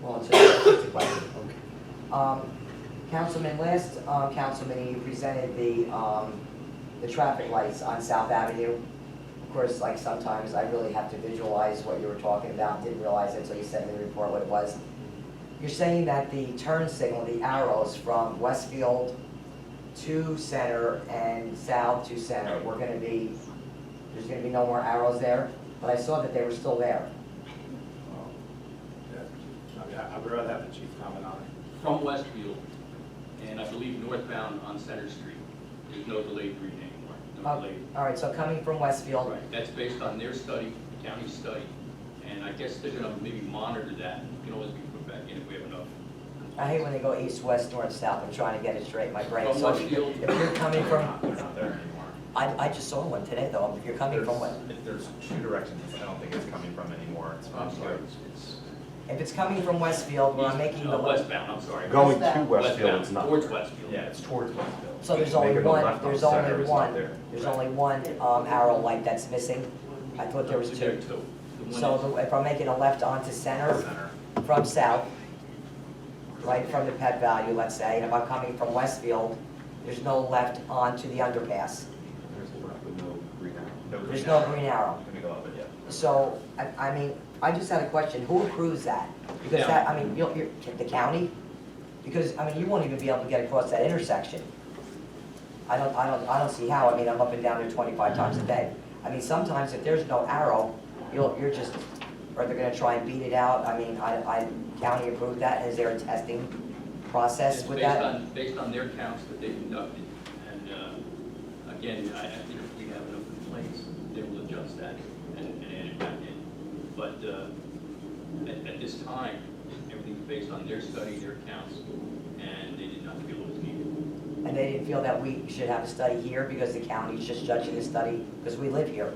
Well, it's just a question. Councilman, last councilman, you presented the traffic lights on South Avenue. Of course, like sometimes I really have to visualize what you were talking about, didn't realize it until you said in the report what it was. You're saying that the turn signal, the arrows from Westfield to Center and South to Center, there's gonna be no more arrows there, but I saw that they were still there. I would rather have the chief comment on it. From Westfield, and I believe northbound on Center Street, there's no delayed reading anymore, no delayed. All right, so coming from Westfield, Right, that's based on their study, the county study, and I guess they're gonna maybe monitor that, it can always be put back in if we have enough. I hate when they go east, west, north, south, I'm trying to get it straight in my brain. From So Westfield. if you're coming They're from, not there anymore. I just saw one today though, if you're coming from what? There's two directions, I don't think it's coming from anymore, it's from I'm sorry, here. it's If it's coming from Westfield, where I'm making the left, westbound, I'm sorry. Going to Westfield, it's not. Towards Westfield. Yeah, it's towards Westfield. so there's Making only a one, left on there's Center, only it's not one, there. there's only one arrow light that's missing. I thought there was There are two. two. The one So is- if I'm making a left onto Center Center. from South, right from the Pet Value, let's say, and if I'm coming from Westfield, there's no left onto the underpass. There's a left with no green arrow. There's no green arrow. Gonna go up it, yeah. So, I mean, I just had a question, who approves that? Because that, I mean, you're, the county? Because, I mean, you won't even be able to get across that intersection. I don't see how, I mean, I'm up and down there 25 times a day. I mean, sometimes if there's no arrow, you're just, or they're gonna try and beat it out, I mean, county approved that, is there a testing process It's with based that? based on their counts that they conducted, and again, I think if we have enough complaints, they will adjust that and add it back in. But at this time, everything's based on their study, their counts, and they did not feel it was needed. And they didn't feel that we should have a study here because the county's just judging the study, because we live here.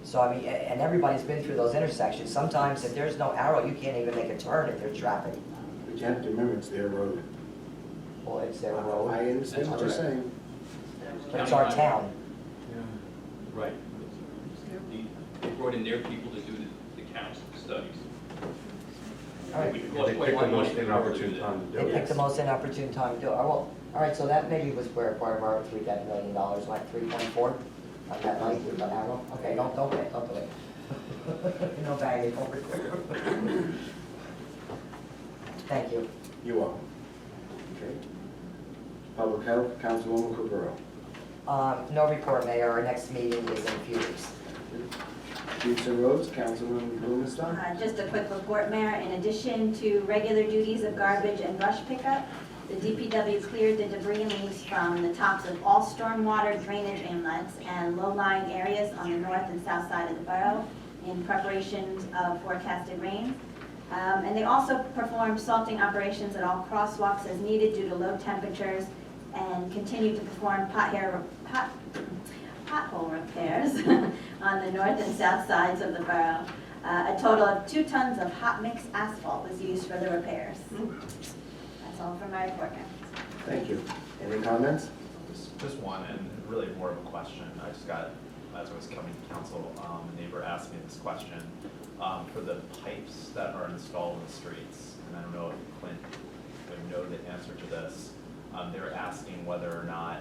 So, I mean, and everybody's been through those intersections. Sometimes if there's no arrow, you can't even make a turn if there's traffic. But you have to remember, it's their road. Well, it's their road, I understand what you're That's saying. but it's our town. Right. They brought in their people to do the counts, the studies. All right. We could Yeah, cost they quite a picked lot the of most money if we were to do inopportune that. time to do They it. picked the most inopportune time to do it. Well, all right, so that maybe was where part of our $3 million, like 3.4 on that night with the arrow. Okay, don't do it. No baggage over there. Thank you. You are. Okay. Public Health, Councilwoman Cabral. No report, Mayor. Our next meeting is in a few weeks. Streets and Roads, Councilwoman Blumenstock. Just a quick report, Mayor. In addition to regular duties of garbage and brush pickup, the DPW cleared the debris and leaves from the tops of all stormwater drainage inlets and low-lying areas on the north and south side of the borough in preparation of forecasted rain. And they also performed salting operations at all crosswalks as needed due to low temperatures and continue to perform pothole repairs on the north and south sides of the borough. A total of 2 tons of hot mix asphalt was used for the repairs. That's all for my report, Mayor. Thank you. Any comments? Just one, and really more of a question. I just got, as I was coming to council, a neighbor asked me this question. For the pipes that are installed in the streets, and I don't know if Clint would know the answer to this. They were asking whether or not,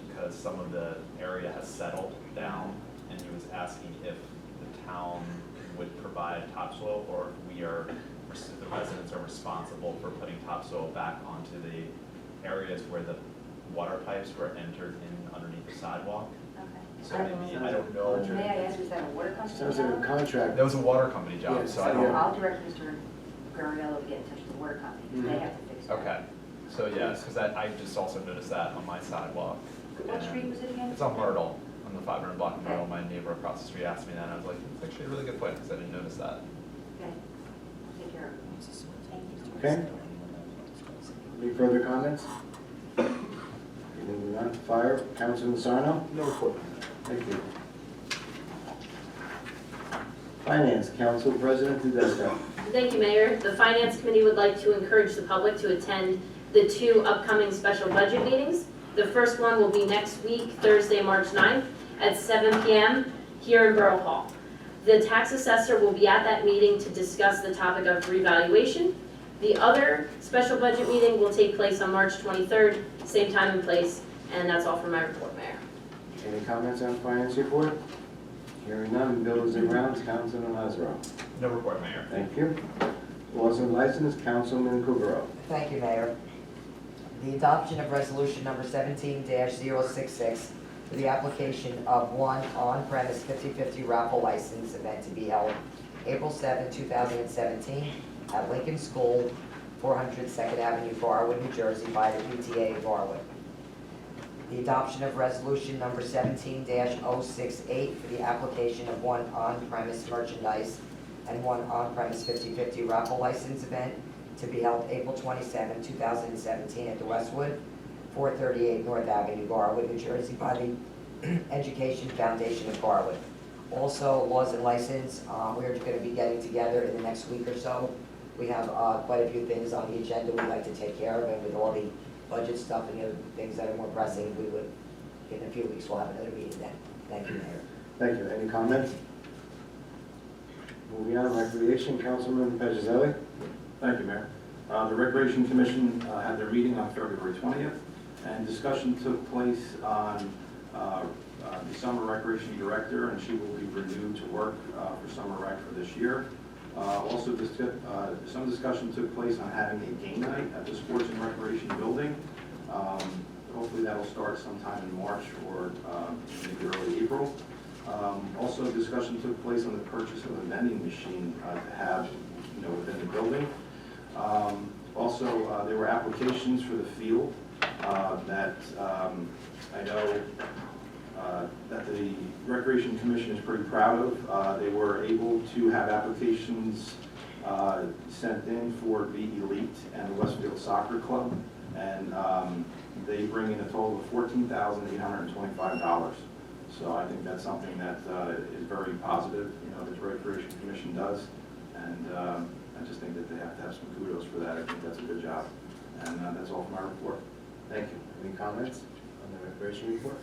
because some of the area has settled down, and he was asking if the town would provide topsoil, or if we are, the residents are responsible for putting topsoil back onto the areas where the water pipes were entered in underneath the sidewalk. Okay. So maybe, I don't know. May I ask, was that a water company? Sounds like a contract. That was a water company job, Yes, so I So don't. I'll direct Mr. Gariello to get in touch with the water company, because they have to fix that. Okay, so yes, because I just also noticed that on my sidewalk. What street was it again? It's on Myrtle, on the 500 block of Myrtle. My neighbor across the street asked me that, and I was like, it's actually a really good point, because I didn't notice that. Okay, I'll take care of it. Thank you. Okay. Any further comments? Moving on, Fire, Councilman Sarno? No report. Thank you. Finance, Council President Tedesco. Thank you, Mayor. The Finance Committee would like to encourage the public to attend the 2 upcoming special budget meetings. The first one will be next week, Thursday, March 9th, at 7 p.m. here in Borough Hall. The tax assessor will be at that meeting to discuss the topic of revaluation. The other special budget meeting will take place on March 23rd, same time and place, and that's all for my report, Mayor. Any comments on finance report? Hearing none, bills and grounds, Councilman Lazaro. No report, Mayor. Thank you. Laws and license, Councilman Kukrow. Thank you, Mayor. The adoption of resolution number 17-066 for the application of one on-premise 50/50 raffle license event to be held April 7, 2017 at Lincoln School, 400 2nd Avenue, Garwood, New Jersey, by the PTA of Garwood. The adoption of resolution number 17-068 for the application of one on-premise merchandise and one on-premise 50/50 raffle license event to be held April 27, 2017 at the Westwood, 438 North Avenue, Garwood, New Jersey, by the Education Foundation of Garwood. Also, laws and license, we're going to be getting together in the next week or so. We have quite a few things on the agenda we'd like to take care of, and with all the budget stuff and the other things that are more pressing, we would, in a few weeks, we'll have another meeting then. Thank you, Mayor. Thank you. Any comments? Moving on, recreation, Councilman Petrozelli. Thank you, Mayor. The Recreation Commission had their meeting on February 20th, and discussion took place on the Summer Recreation Director, and she will be renewed to work for Summer Rec for this year. Also, some discussion took place on having a game night at the Sports and Recreation Building. Hopefully that'll start sometime in March or maybe early April. Also, discussion took place on the purchase of a vending machine to have, within the building. Also, there were applications for the field that I know that the Recreation Commission is pretty proud of. They were able to have applications sent in for the Elite and the Westfield Soccer Club, and they bring in a total of $14,825. So I think that's something that is very positive, that the Recreation Commission does, and I just think that they have to have some kudos for that. I think that's a good job, and that's all for my report. Thank you. Any comments on the recreation report?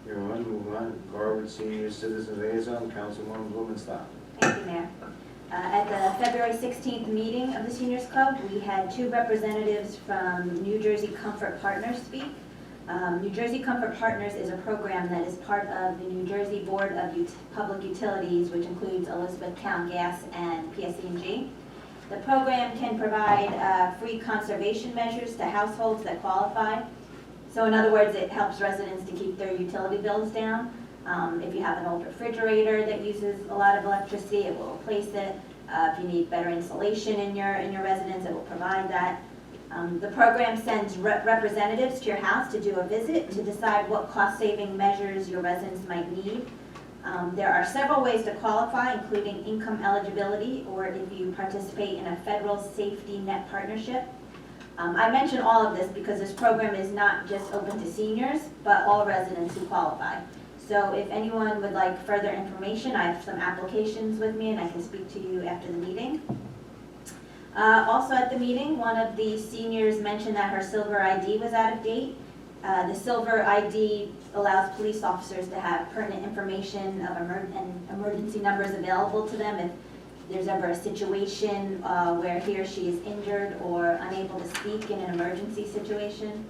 Hearing none, moving on. Garwood Senior Citizen Liaison, Councilwoman Blumenstock. Thank you, Mayor. At the February 16th meeting of the Seniors Club, we had 2 representatives from New Jersey Comfort Partners speak. New Jersey Comfort Partners is a program that is part of the New Jersey Board of Public Utilities, which includes Elizabethtown Gas and PSE&G. The program can provide free conservation measures to households that qualify. So in other words, it helps residents to keep their utility bills down. If you have an old refrigerator that uses a lot of electricity, it will replace it. If you need better insulation in your residence, it will provide that. The program sends representatives to your house to do a visit to decide what cost-saving measures your residents might need. There are several ways to qualify, including income eligibility or if you participate in a federal safety net partnership. I mention all of this because this program is not just open to seniors, but all residents who qualify. So if anyone would like further information, I have some applications with me and I can speak to you after the meeting. Also at the meeting, one of the seniors mentioned that her silver ID was out of date. The silver ID allows police officers to have pertinent information of and emergency numbers available to them if there's ever a situation where he or she is injured or unable to speak in an emergency situation.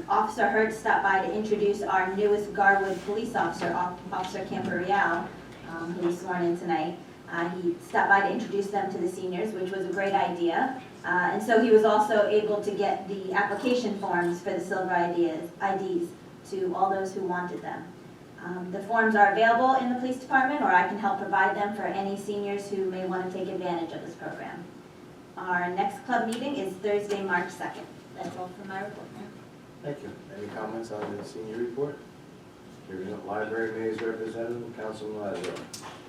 Officer Hertz stopped by to introduce our newest Garwood police officer, Officer Camporial, who was sworn in tonight. He stopped by to introduce them to the seniors, which was a great idea. And so he was also able to get the application forms for the silver IDs to all those who wanted them. The forms are available in the police department, or I can help provide them for any seniors who may want to take advantage of this program. Our next club meeting is Thursday, March 2nd. That's all for my report, Mayor. Thank you. Any comments on the senior report? Hearing up Library Mayor's representative, Councilman Lazaro.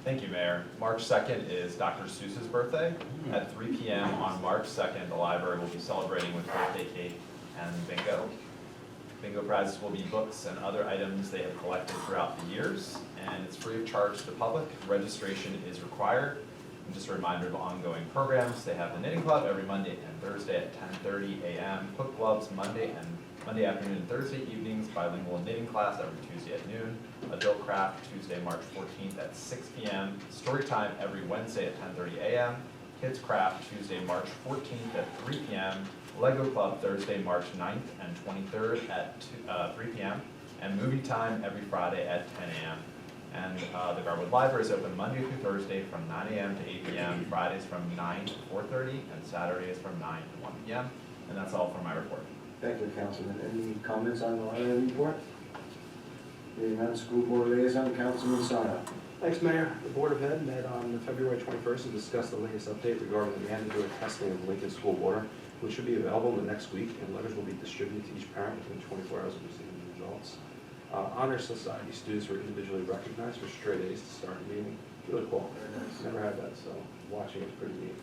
Thank you, Mayor. March 2nd is Dr. Seuss's birthday. At 3 p.m. on March 2nd, the library will be celebrating with birthday cake and bingo. Bingo prizes will be books and other items they have collected throughout the years, and it's free of charge to the public. Registration is required. And just a reminder of ongoing programs, they have the knitting club every Monday and Thursday at 10:30 a.m., book clubs Monday afternoon and Thursday evenings, bilingual knitting class every Tuesday at noon, adult craft Tuesday, March 14th at 6 p.m., story time every Wednesday at 10:30 a.m., kids craft Tuesday, March 14th at 3 p.m., Lego Club Thursday, March 9th and 23rd at 3 p.m., and movie time every Friday at 10 a.m. And the Garwood Library is open Monday through Thursday from 9 a.m. to 8 p.m., Fridays from 9 to 4:30, and Saturdays from 9 to 1 p.m. And that's all for my report. Thank you, Councilman. Any comments on the library report? Hearing none, school board liaison, Councilman Sarno. Thanks, Mayor. The Board of Ed met on February 21st and discussed the latest update regarding the mandatory testing of Lincoln School Water, which should be available in the next week, and letters will be distributed to each parent within 24 hours of receiving the results. Honor Society students were individually recognized for straight A's to start the meeting. Really cool. Never had that, so watching it's pretty neat.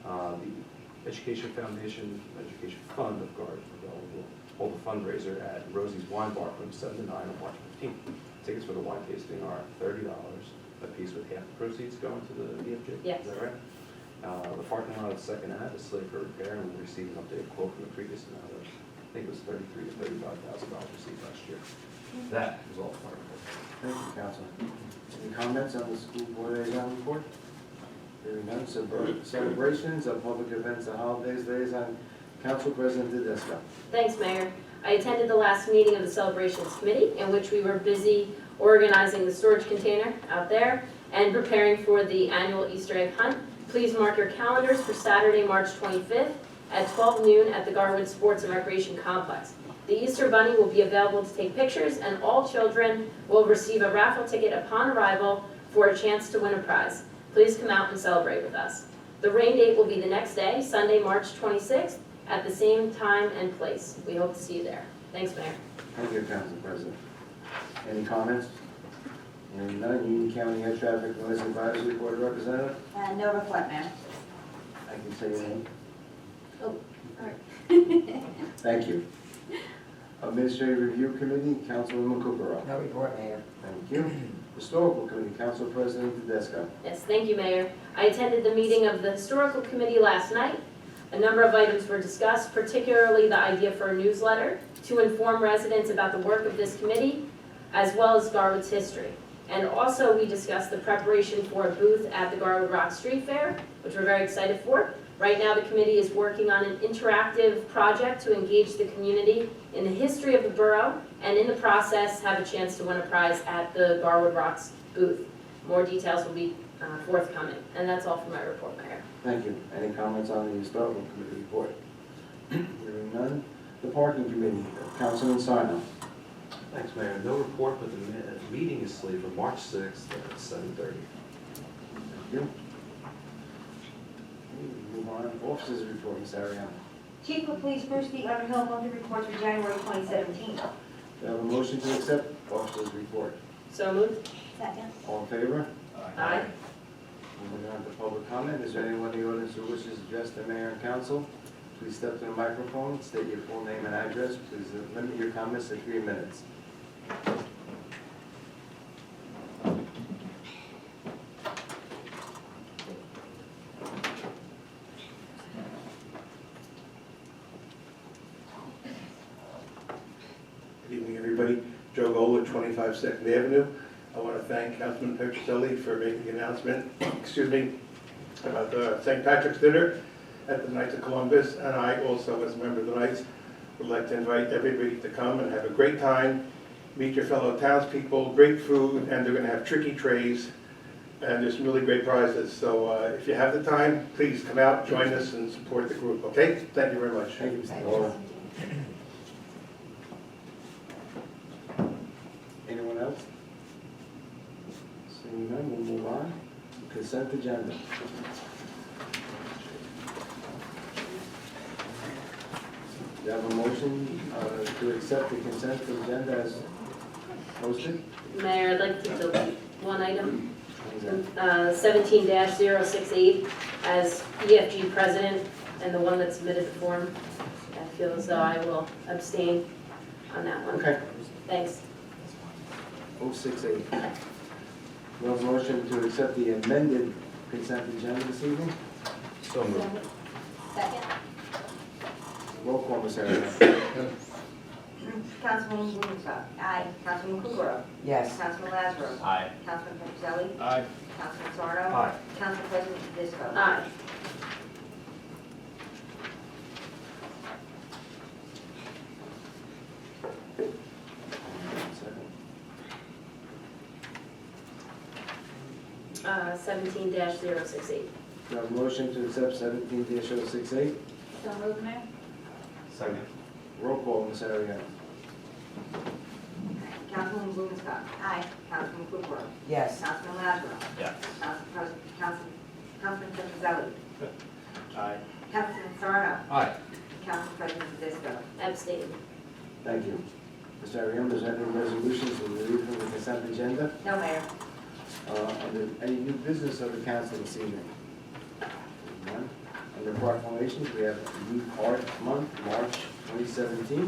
The Education Foundation, Education Fund of Garwood will hold a fundraiser at Rosie's Wine Bar from 7 to 9 on March 15th. Tickets for the wine tasting are $30 a piece, with half the proceeds going to the EFJ. Yes. Is that right? The parking lot of Second Ave is slated for repair, and we received an updated quote from the previous amount of, I think it was $33,000 to $35,000 received last year. That is all for my report. Thank you, Councilman. Any comments on the school board liaison report? Hearing none, celebrations of public events and holidays liaison, Council President Tedesco. Thanks, Mayor. I attended the last meeting of the Celebrations Committee, in which we were busy organizing the storage container out there and preparing for the annual Easter egg hunt. Please mark your calendars for Saturday, March 25th at 12 noon at the Garwood Sports and Recreation Complex. The Easter Bunny will be available to take pictures, and all children will receive a raffle ticket upon arrival for a chance to win a prize. Please come out and celebrate with us. The rain date will be the next day, Sunday, March 26th, at the same time and place. We hope to see you there. Thanks, Mayor. Thank you, Council President. Any comments? Hearing none, Union County Air Traffic Noise Advisory Board Representative, No report, Mayor. I can say your name. Oh, all right. Thank you. Administrative Review Committee, Councilwoman Cooper. No report, Mayor. Thank you. Historical Committee, Council President Tedesco. Yes, thank you, Mayor. I attended the meeting of the Historical Committee last night. A number of items were discussed, particularly the idea for a newsletter to inform residents about the work of this committee, as well as Garwood's history. And also, we discussed the preparation for a booth at the Garwood Rock Street Fair, which we're very excited for. Right now, the committee is working on an interactive project to engage the community in the history of the borough, and in the process, have a chance to win a prize at the Garwood Rocks booth. More details will be forthcoming. And that's all for my report, Mayor. Thank you. Any comments on the Historical Committee report? Hearing none. The Parking Committee, Councilman Sarno. Thanks, Mayor. No report, but the meeting is slated for March 6th at 7:30. Thank you. Move on. Officers report, Ms. Ariana. Chief of Police Bruce B. Underhill, monthly report for January 2017. Do you have a motion to accept officers report? So moved. Second. All in favor? Aye. Moving on to public comment. Is there anyone in the audience who wishes to address the mayor and council? Please step to the microphone, state your full name and address. Please limit your comments to 3 minutes. Good evening, everybody. Joe Gola, 25 Second Avenue. I want to thank Councilman Petroselli for making the announcement, about the St. Patrick's Dinner at the Knights of Columbus. And I also, as a member of the Knights, would like to invite everybody to come and have a great time, meet your fellow townspeople, great food, and they're going to have tricky trays, and there's some really great prizes. So if you have the time, please come out, join us, and support the group, okay? Thank you very much. Thank you, Mr. Gola. Anyone else? Seeing none, we'll move on. Consent agenda. Do you have a motion to accept the consent agenda as posted? Mayor, I'd like to delete one item, What is that? 17-068, as EFG president, and the one that submitted the form. I feel as though I will abstain on that one. Okay. Thanks. 068. We have a motion to accept the amended consent agenda this evening? So moved. Second. Roll call, Ms. Ariano. Councilwoman Blumenstock. Aye. Councilwoman Kukrow. Yes. Councilman Lazaro. Aye. Councilman Petroselli. Aye. Councilman Sarno. Aye. Council President Tedesco. Aye. Seventeen 68. Do I have a motion to accept 17-068? So moved, Mayor. Second. Roll call, Ms. Ariano. Councilwoman Blumenstock. Aye. Councilman Kukrow. Yes. Councilman Lazaro. Yes. Councilman Petroselli. Aye. Councilman Sarno. Aye. Council President Tedesco. Abstain. Thank you. Mr. Ariano, is there any resolutions removed from the consent agenda? No, Mayor. Under any new business of the council this evening? None. Under proclamations, we have Youth Art Month, March 2017.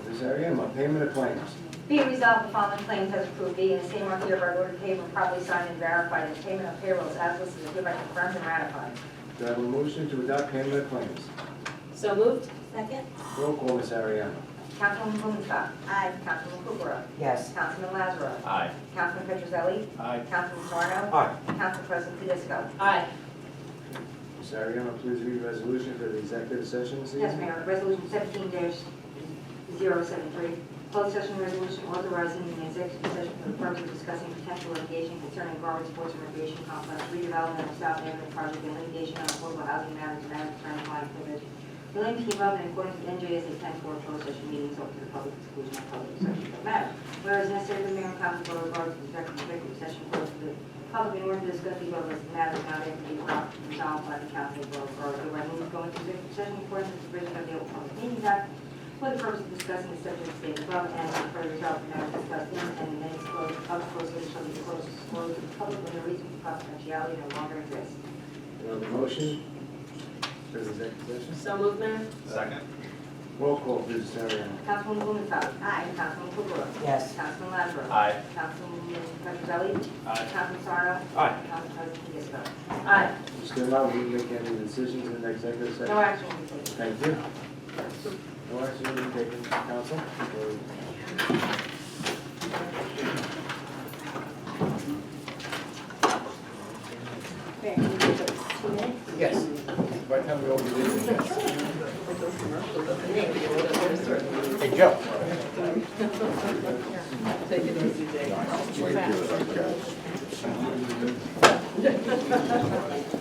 Ms. Ariano, payment of claims. Be it resolved, the following claims as approved, be in the same month hereby ordered payment properly signed and verified, and payment of payrolls as listed is hereby confirmed and ratified. Do I have a motion to adopt payment of claims? So moved? Second. Roll call, Ms. Ariano. Councilwoman Blumenstock. Aye. Councilman Kukrow. Yes. Councilman Lazaro. Aye. Councilman Petroselli. Aye. Councilman Sarno. Aye. Council President Tedesco. Aye. Ms. Ariano, please read resolution for the executive session this evening. Yes, Mayor. Resolution 17-073, closed session resolution authorizing an executive session for the purpose of discussing potential litigation concerning Garwood Sports and Recreation Complex redevelopment of South Avenue project and litigation on affordable housing matters and attorney-client privilege relating to the above in accordance with NJSA 10-4 closed session meetings open to the public exclusion of public reception of the matter. Whereas necessary, the mayor and council board regards the executive session closed to the public in order to discuss the above listed matters now able to be resolved by the council board regards the right move to go into executive session in accordance with the provision of the Open Public Meetings Act for the purpose of discussing the subject stated above and to further resolve the matters discussed in and the minutes closed of closed session shall be disclosed to the public when the reason for confidentiality no longer exists. Do I have a motion for the executive session? So moved, Mayor? Second. Roll call, please, Ms. Ariano. Councilwoman Blumenstock. Aye. Councilman Kukrow. Yes. Councilman Lazaro. Aye. Councilman Petroselli. Aye. Councilman Sarno. Aye. Council President Tedesco. Aye. Mr. Lau, will you make any decisions in the executive session? No action will be taken. Thank you. No action will be taken, council. Mayor, can you give us 2 minutes? Yes. By the time we all do this. Hey, Joe. Take it easy, Jay. Too fast.